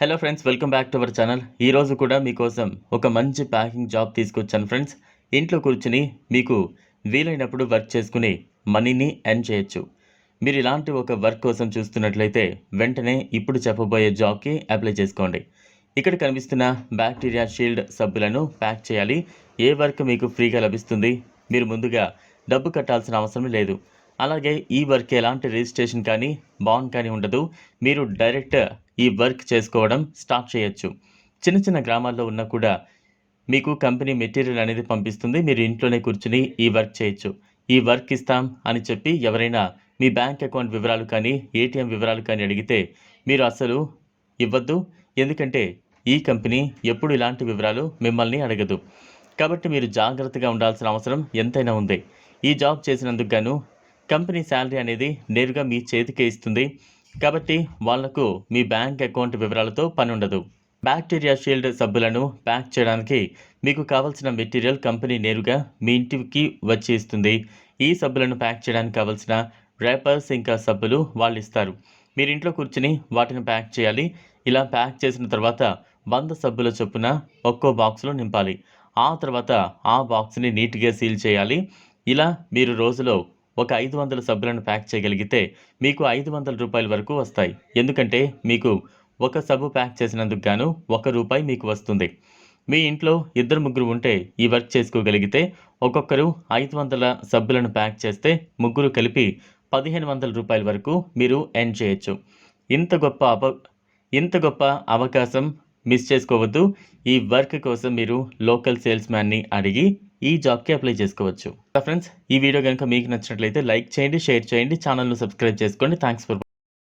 Hello friends, welcome back to our channel. ఈరోజు కూడా మీకోసం ఒక మంచి ప్యాకింగ్ జాబ్ తీసుకొచ్చాను ఫ్రెండ్స్. ఇంట్లో కూర్చుని మీకు వీలైనప్పుడు వర్క్ చేసుకుని మనీని ఎర్న్ చేయొచ్చు. మీరు ఇలాంటి ఒక వర్క్ కోసం చూస్తున్నట్లయితే వెంటనే ఇప్పుడు చెప్పబోయే జాబ్కి అప్లై చేసుకోండి. ఇక్కడ కనిపిస్తున్న బ్యాక్టీరియా షీల్డ్ సబ్బులను ప్యాక్ చేయాలి. ఏ వర్క్ మీకు ఫ్రీగా లభిస్తుంది. మీరు ముందుగా డబ్బు కట్టాల్సిన అవసరం లేదు. అలాగే ఈ వర్క్ ఎలాంటి రిజిస్ట్రేషన్ కానీ బాండ్ కానీ ఉండదు. మీరు డైరెక్ట్ ఈ వర్క్ చేసుకోవడం స్టార్ట్ చేయొచ్చు. చిన్న చిన్న గ్రామాల్లో ఉన్నా కూడా మీకు కంపెనీ మెటీరియల్ అనేది పంపిస్తుంది. మీరు ఇంట్లోనే కూర్చుని ఈ వర్క్ చేయొచ్చు. ఈ వర్క్ ఇస్తాం అని చెప్పి ఎవరైనా మీ బ్యాంక్ అకౌంట్ వివరాలు కానీ ఏటీఎం వివరాలు కానీ అడిగితే మీరు అసలు ఇవ్వద్దు. ఎందుకంటే ఈ కంపెనీ ఎప్పుడు ఇలాంటి వివరాలు మిమ్మల్ని అడగదు. కాబట్టి మీరు జాగ్రత్తగా ఉండాల్సిన అవసరం ఎంతైనా ఉంది. ఈ జాబ్ చేసినందుకు గాను కంపెనీ శాలరీ అనేది నేరుగా మీ చేతికే ఇస్తుంది. కాబట్టి వాళ్లకు మీ బ్యాంక్ అకౌంట్ వివరాలతో పని ఉండదు. బ్యాక్టీరియా షీల్డ్ సబ్బులను ప్యాక్ చేయడానికి మీకు కావాల్సిన మెటీరియల్ కంపెనీ నేరుగా మీ ఇంటికి వచ్చి ఇస్తుంది. ఈ సబ్బులను ప్యాక్ చేయడానికి కావాల్సిన ర్యాపర్స్ ఇంకా సబ్బులు వాళ్ళు ఇస్తారు. మీరు ఇంట్లో కూర్చుని వాటిని ప్యాక్ చేయాలి. ఇలా ప్యాక్ చేసిన తర్వాత 100 సబ్బుల చొప్పున ఒక్కో బాక్స్లో నింపాలి. ఆ తర్వాత ఆ బాక్స్ని నీట్గా సీల్ చేయాలి. ఇలా మీరు రోజులో ఒక 500 సబ్బులను ప్యాక్ చేయగలిగితే మీకు 500 రూపాయల వరకు వస్తాయి. ఎందుకంటే మీకు ఒక సబ్బు ప్యాక్ చేసినందుకు గాను ₹1 మీకు వస్తుంది. మీ ఇంట్లో 2-3 ఉంటే ఈ వర్క్ చేసుకోగలిగితే ఒక్కొక్కరు 500 సబ్బులను ప్యాక్ చేస్తే ముగ్గురు కలిపి 1500 రూపాయల వరకు మీరు ఎర్న్ చేయొచ్చు. ఇంత గొప్ప అవకాశం మిస్ చేసుకోవద్దు. ఈ వర్క్ కోసం మీరు లోకల్ సేల్స్ మ్యాన్ని అడిగి ఈ జాబ్కి అప్లై చేసుకోవచ్చు. ఫ్రెండ్స్, ఈ వీడియో కనుక మీకు నచ్చినట్లయితే లైక్ చేయండి, షేర్ చేయండి, ఛానల్ను సబ్స్క్రైబ్ చేసుకోండి. Thanks for